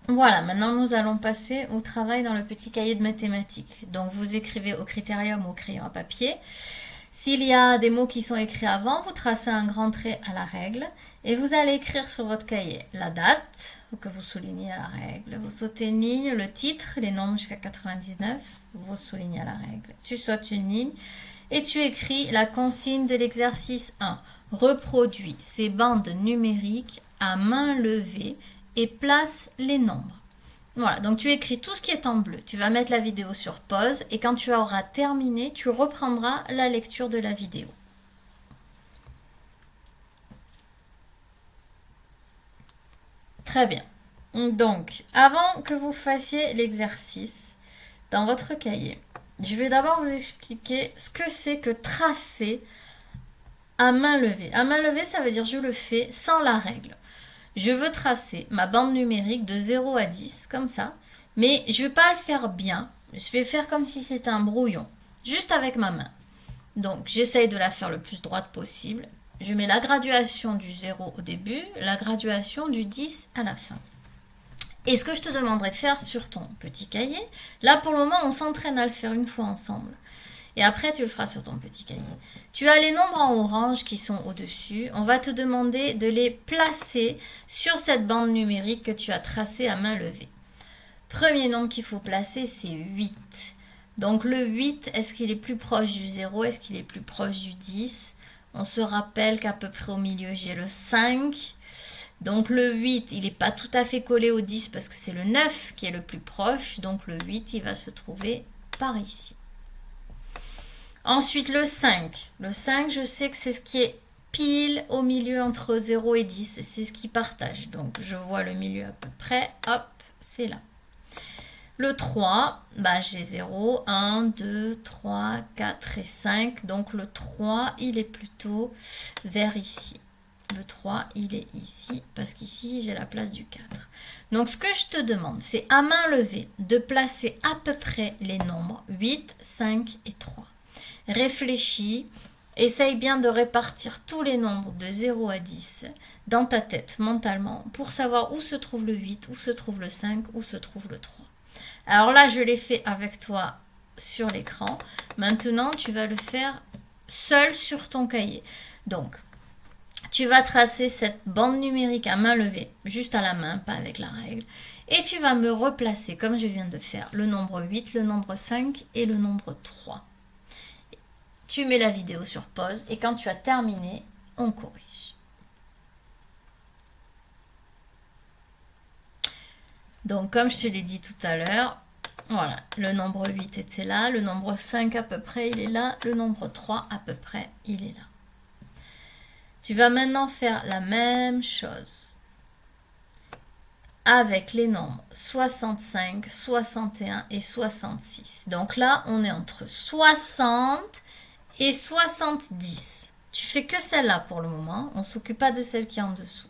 Voilà, maintenant nous allons passer au travail dans le petit cahier de mathématiques. Donc vous écrivez au critérium au crayon à papier. S'il y a des mots qui sont écrits avant, vous tracez un grand trait à la règle et vous allez écrire sur votre cahier la date que vous soulignez à la règle. Vous sautez une ligne, le titre, les nombres jusqu'à 99, vous soulignez à la règle. Tu sautes une ligne et tu écris la consigne de l'exercice 1. Reproduis ces bandes numériques à main levée et place les nombres. Voilà, donc tu écris tout ce qui est en bleu. Tu vas mettre la vidéo sur pause et quand tu auras terminé, tu reprendras la lecture de la vidéo. Très bien. Donc, avant que vous fassiez l'exercice dans votre cahier, je vais d'abord vous expliquer ce que c'est que tracer à main levée. À main levée, ça veut dire je le fais sans la règle. Je veux tracer ma bande numérique de 0 à 10, comme ça, mais je ne vais pas le faire bien. Je vais faire comme si c'était un brouillon, juste avec ma main. Donc, j'essaye de la faire le plus droite possible. Je mets la graduation du 0 au début, la graduation du 10 à la fin. Et ce que je te demanderai de faire sur ton petit cahier, là pour le moment on s'entraîne à le faire une fois ensemble. Et après, tu le feras sur ton petit cahier. Tu as les nombres en orange qui sont au-dessus. On va te demander de les placer sur cette bande numérique que tu as tracée à main levée. Premier nombre qu'il faut placer, c'est 8. Donc le 8, est-ce qu'il est plus proche du 0? Est-ce qu'il est plus proche du 10? On se rappelle qu'à peu près au milieu, j'ai le 5. Donc le 8, il n'est pas tout à fait collé au 10 parce que c'est le 9 qui est le plus proche. Donc le 8, il va se trouver par ici. Ensuite, le 5. Le 5, je sais que c'est ce qui est pile au milieu entre 0 et 10. Et c'est ce qui partage. Donc, je vois le milieu à peu près. Hop, c'est là. Le 3, bah, j'ai 0, 1, 2, 3, 4 et 5. Donc, le 3, il est plutôt vers ici. Le 3, il est ici. Parce qu'ici, j'ai la place du 4. Donc, ce que je te demande, c'est à main levée de placer à peu près les nombres 8, 5 et 3. Réfléchis, essaye bien de répartir tous les nombres de 0 à 10 dans ta tête mentalement pour savoir où se trouve le 8, où se trouve le 5, où se trouve le 3. Alors là, je l'ai fait avec toi sur l'écran. Maintenant, tu vas le faire seul sur ton cahier. Donc, tu vas tracer cette bande numérique à main levée, juste à la main, pas avec la règle. Et tu vas me replacer, comme je viens de faire, le nombre 8, le nombre 5 et le nombre 3. Tu mets la vidéo sur pause et quand tu as terminé, on corrige. Donc comme je te l'ai dit tout à l'heure, voilà, le nombre 8 était là, le nombre 5 à peu près il est là, le nombre 3 à peu près il est là. Tu vas maintenant faire la même chose avec les nombres 65, 61 et 66. Donc là, on est entre 60 et 70. Tu fais que celle-là pour le moment. On ne s'occupe pas de celle qui est en dessous.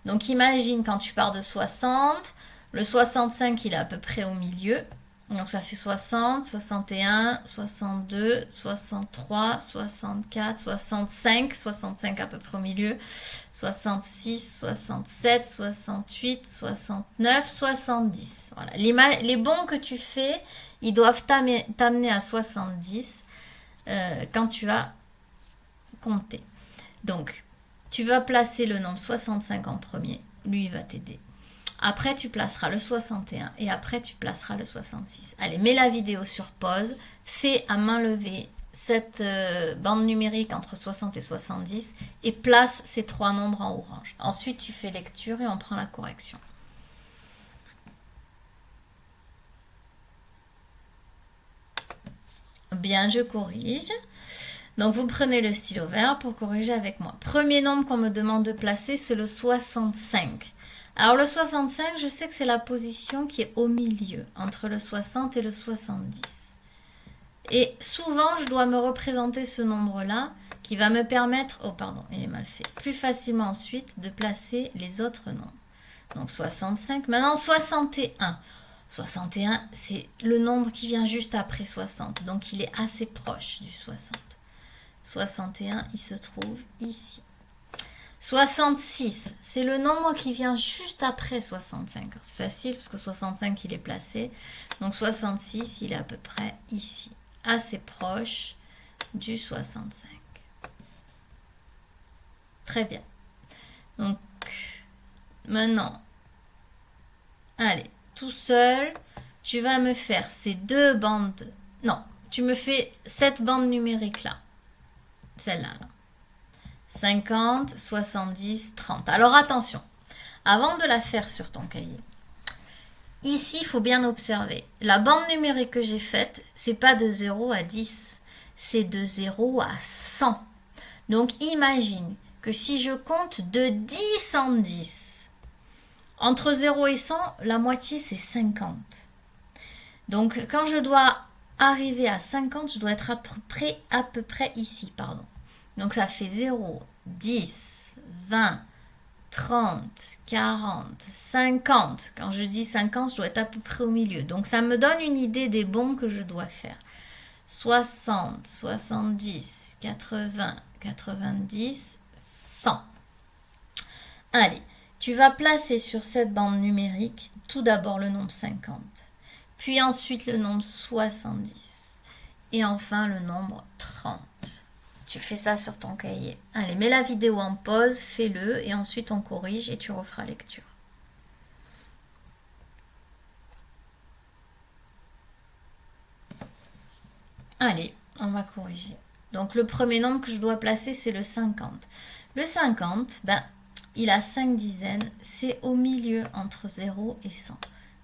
Donc imagine quand tu pars de 60, le 65 il est à peu près au milieu. Donc ça fait 60, 61, 62, 63, 64, 65, 65 à peu près au milieu, 66, 67, 68, 69, 70. Voilà. Les bons que tu fais, ils doivent t'amener à 70 quand tu vas compter. Donc, tu vas placer le nombre 65 en premier. Lui, il va t'aider. Après, tu placeras le 61 et après, tu placeras le 66. Allez, mets la vidéo sur pause. Fais à main levée cette bande numérique entre 60 et 70 et place ces trois nombres en orange. Ensuite, tu fais lecture et on prend la correction. Bien, je corrige. Donc vous prenez le stylo vert pour corriger avec moi. Premier nombre qu'on me demande de placer, c'est le 65. Alors le 65, je sais que c'est la position qui est au milieu, entre le 60 et le 70. Et souvent, je dois me représenter ce nombre-là qui va me permettre, oh pardon, il est mal fait, plus facilement ensuite de placer les autres nombres. Donc 65, maintenant 61. 61, c'est le nombre qui vient juste après 60, donc il est assez proche du 60. 61, il se trouve ici. 66, c'est le nombre qui vient juste après 65. C'est facile parce que 65, il est placé. Donc 66, il est à peu près ici, assez proche du 65. Très bien. Donc, maintenant, allez, tout seul, tu vas me faire ces deux bandes. Non, tu me fais cette bande numérique là. Celle-là. Là. 50, 70, 30. Alors attention, avant de la faire sur ton cahier, ici, il faut bien observer. La bande numérique que j'ai faite, c'est pas de 0 à 10, c'est de 0 à 100. Donc imagine que si je compte de 10 en 10, entre 0 et 100, la moitié c'est 50. Donc quand je dois arriver à 50, je dois être à peu près ici, pardon. Donc ça fait 0, 10, 20, 30, 40, 50. Quand je dis 50, je dois être à peu près au milieu. Donc ça me donne une idée des bons que je dois faire. 60, 70, 80, 90, 100. Allez, tu vas placer sur cette bande numérique tout d'abord le nombre 50, puis ensuite le nombre 70 et enfin le nombre 30. Tu fais ça sur ton cahier. Allez, mets la vidéo en pause, fais-le et ensuite on corrige et tu referas lecture. Allez, on va corriger. Donc le premier nombre que je dois placer, c'est le 50. Le 50, ben, il a 5 dizaines, c'est au milieu entre 0 et 100.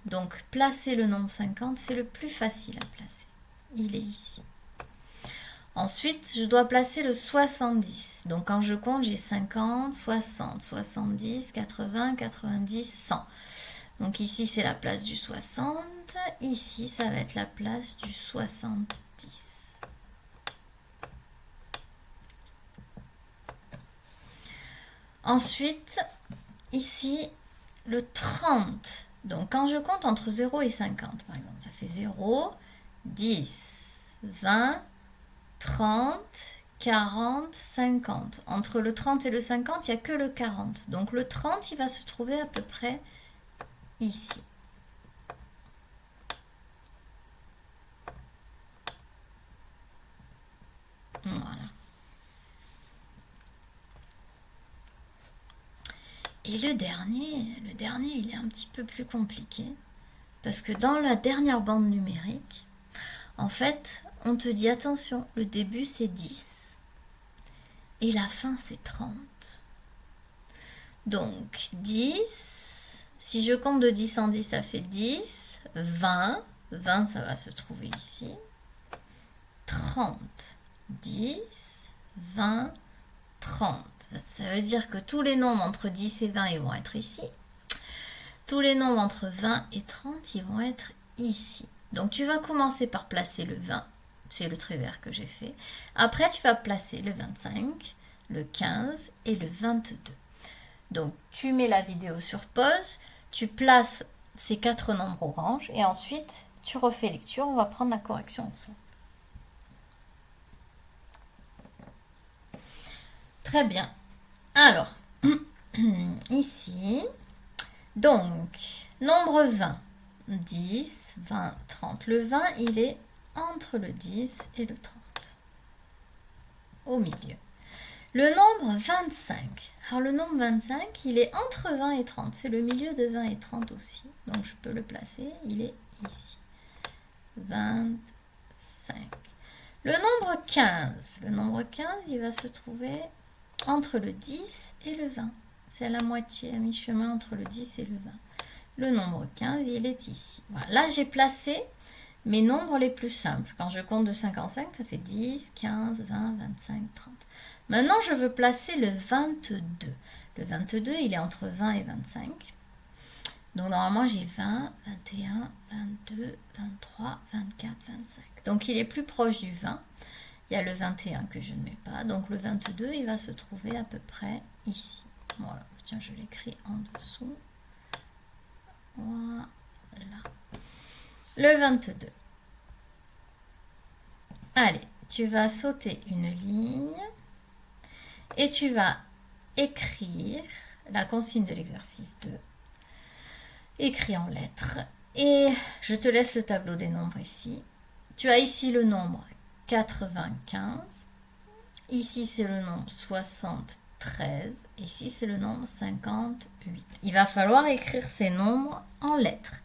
Donc placer le nombre 50, c'est le plus facile à placer. Il est ici. Ensuite, je dois placer le 70. Donc quand je compte, j'ai 50, 60, 70, 80, 90, 100. Donc ici, c'est la place du 60. Ici, ça va être la place du 70. Ensuite, ici, le 30. Donc quand je compte entre 0 et 50, par exemple, ça fait 0, 10, 20, 30, 40, 50. Entre le 30 et le 50, il n'y a que le 40. Donc le 30, il va se trouver à peu près ici. Voilà. Et le dernier, il est un petit peu plus compliqué. Parce que dans la dernière bande numérique, en fait, on te dit attention, le début c'est 10 et la fin c'est 30. Donc 10, si je compte de 10 en 10, ça fait 10, 20, 20 ça va se trouver ici, 30, 10, 20, 30. Ça veut dire que tous les nombres entre 10 et 20 ils vont être ici. Tous les nombres entre 20 et 30 ils vont être ici. Donc tu vas commencer par placer le 20, c'est le trait vert que j'ai fait. Après tu vas placer le 25, le 15 et le 22. Donc tu mets la vidéo sur pause, tu places ces 4 nombres orange et ensuite tu refais lecture, on va prendre la correction ensemble. Très bien. Alors, ici, donc, nombre 20, 10, 20, 30. Le 20, il est entre le 10 et le 30, au milieu. Le nombre 25. Alors le nombre 25, il est entre 20 et 30. C'est le milieu de 20 et 30 aussi. Donc je peux le placer. Il est ici. 25. Le nombre 15. Le nombre 15, il va se trouver entre le 10 et le 20. C'est à la moitié, à mi-chemin entre le 10 et le 20. Le nombre 15, il est ici. Voilà. Là, j'ai placé mes nombres les plus simples. Quand je compte de 5 en 5, ça fait 10, 15, 20, 25, 30. Maintenant, je veux placer le 22. Le 22, il est entre 20 et 25. Donc, normalement, j'ai 20, 21, 22, 23, 24, 25. Donc, il est plus proche du 20. Il y a le 21 que je ne mets pas. Donc, le 22, il va se trouver à peu près ici. Voilà. Tiens, je l'écris en dessous. Voilà. Le 22. Allez, tu vas sauter une ligne et tu vas écrire la consigne de l'exercice 2, écrit en lettres, et je te laisse le tableau des nombres ici. Tu as ici le nombre 95, ici c'est le nombre 73, ici c'est le nombre 58. Il va falloir écrire ces nombres en lettres.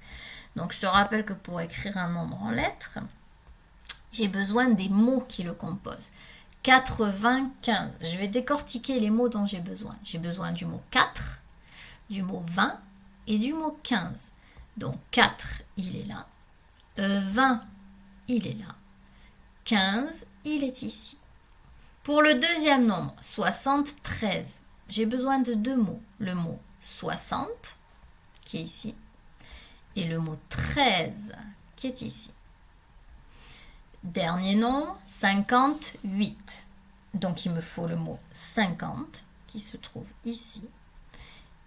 Donc je te rappelle que pour écrire un nombre en lettres, j'ai besoin des mots qui le composent. 95, je vais décortiquer les mots dont j'ai besoin. J'ai besoin du mot 4, du mot 20 et du mot 15. Donc 4, il est là. 20, il est là. 15, il est ici. Pour le deuxième nombre, 73, j'ai besoin de deux mots. Le mot 60, qui est ici, et le mot 13, qui est ici. Dernier nombre, 58. Donc il me faut le mot 50, qui se trouve ici.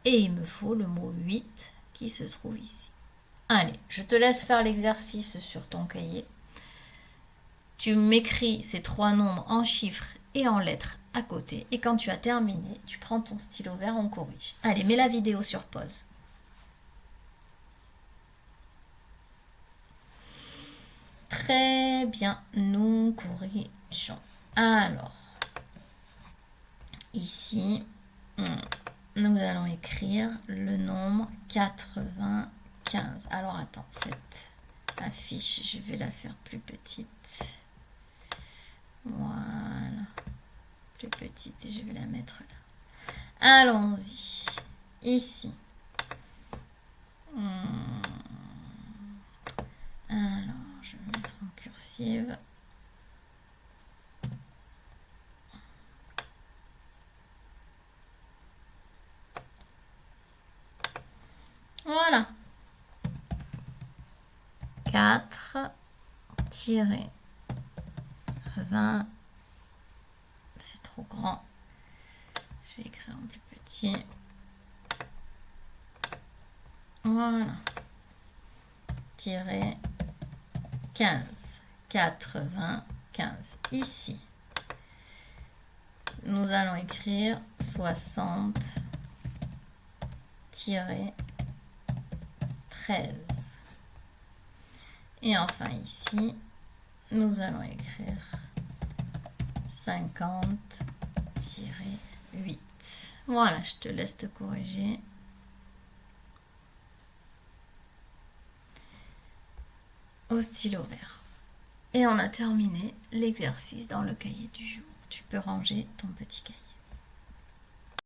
Et il me faut le mot 8, qui se trouve ici. Allez, je te laisse faire l'exercice sur ton cahier. Tu m'écris ces trois nombres en chiffres et en lettres à côté. Et quand tu as terminé, tu prends ton stylo vert, on corrige. Allez, mets la vidéo sur pause. Très bien, nous corrigeons. Alors, ici, nous allons écrire le nombre 95. Alors, attends, cette affiche, je vais la faire plus petite. Voilà. Plus petite et je vais la mettre là. Allons-y. Ici. Alors, je vais mettre en cursive. Voilà. 4-20. C'est trop grand. Je vais écrire en plus petit. Voilà. Tirer 15. 4-20. 15. Ici, nous allons écrire 60 13. Et enfin ici, nous allons écrire 50-8. Voilà, je te laisse te corriger. Au stylo vert. Et on a terminé l'exercice dans le cahier du jour. Tu peux ranger ton petit cahier.